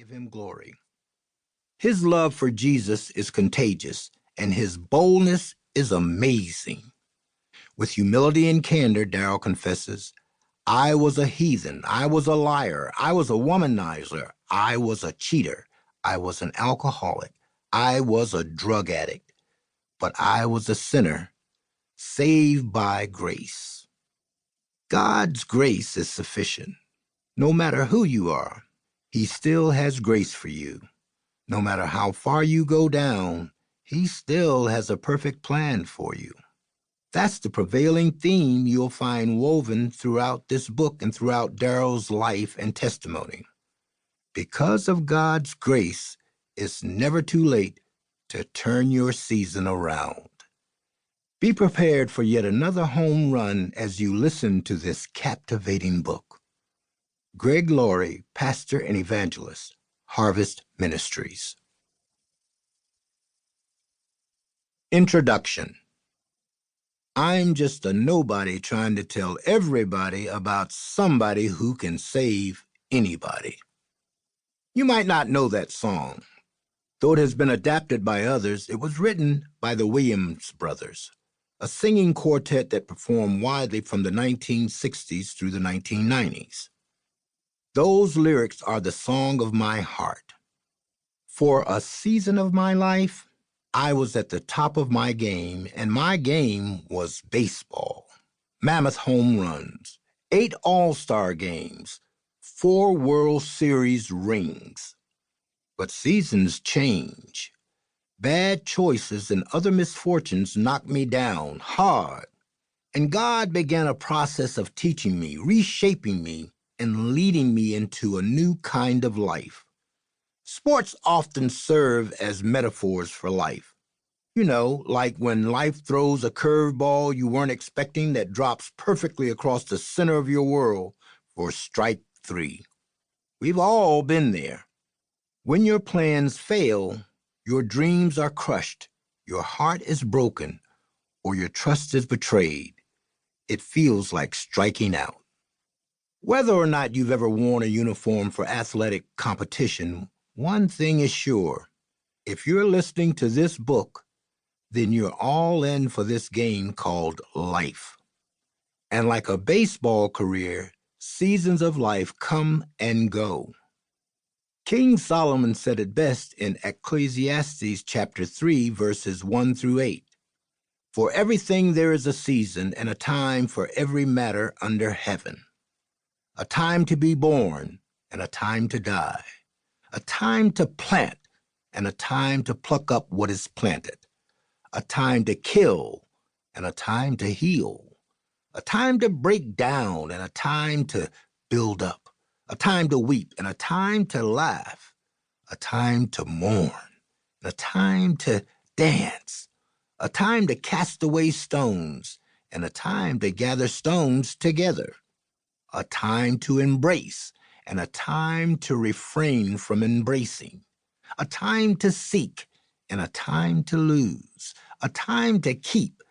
give him glory. His love for Jesus is contagious, and his boldness is amazing. With humility and candor, Darryl confesses, I was a heathen, I was a liar, I was a womanizer, I was a cheater, I was an alcoholic, I was a drug addict, but I was a sinner, saved by grace. God's grace is sufficient. No matter who you are, he still has grace for you. No matter how far you go down, he still has a perfect plan for you. That's the prevailing theme you'll find woven throughout this book and throughout Darryl's life and testimony. Because of God's grace, it's never too late to turn your season around. Be prepared for yet another home run as you listen to this captivating book. Greg Laurie, pastor and evangelist, Harvest Ministries. Introduction. I'm just a nobody trying to tell everybody about somebody who can save anybody. You might not know that song. Though it has been adapted by others, it was written by the Williams brothers, a singing quartet that performed widely from the 1960s through the 1990s. Those lyrics are the song of my heart. For a season of my life, I was at the top of my game, and my game was baseball. Mammoth home runs, 8 All-Star games, 4 World Series rings. But seasons change. Bad choices and other misfortunes knocked me down hard, and God began a process of teaching me, reshaping me, and leading me into a new kind of life. Sports often serve as metaphors for life. You know, like when life throws a curveball you weren't expecting that drops perfectly across the center of your world for strike 3. We've all been there. When your plans fail, your dreams are crushed, your heart is broken, or your trust is betrayed. It feels like striking out. Whether or not you've ever worn a uniform for athletic competition, one thing is sure. If you're listening to this book, then you're all in for this game called life. And like a baseball career, seasons of life come and go. King Solomon said it best in Ecclesiastes chapter 3, verses 1 through 8. For everything there is a season and a time for every matter under heaven. A time to be born and a time to die. A time to plant and a time to pluck up what is planted. A time to kill and a time to heal. A time to break down and a time to build up. A time to weep and a time to laugh, a time to mourn, and a time to dance, a time to cast away stones, and a time to gather stones together, a time to embrace, and a time to refrain from embracing, a time to seek, and a time to lose, a time to keep,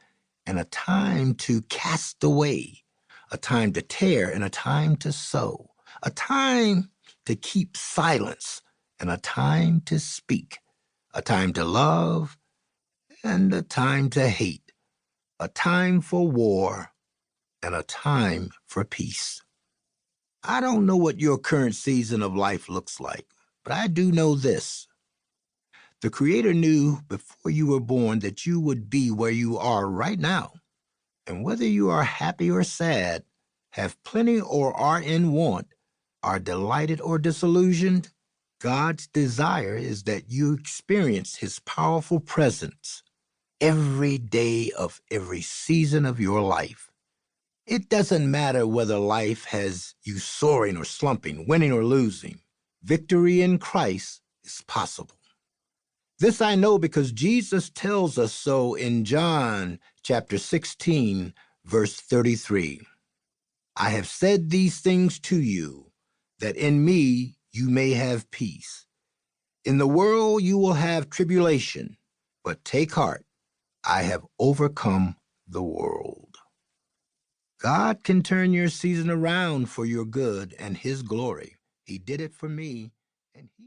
and a time to cast away, a time to tear, and a time to sow, a time to keep silence and a time to speak, a time to love and a time to hate, a time for war and a time for peace. I don't know what your current season of life looks like, but I do know this. The Creator knew before you were born that you would be where you are right now. And whether you are happy or sad, have plenty or are in want, are delighted or disillusioned, God's desire is that you experience His powerful presence every day of every season of your life. It doesn't matter whether life has you soaring or slumping, winning or losing. Victory in Christ is possible. This I know because Jesus tells us so in John chapter 16, verse 33. I have said these things to you, that in me you may have peace. In the world you will have tribulation, but take heart, I have overcome the world. God can turn your season around for your good and His glory. He did it for me, and He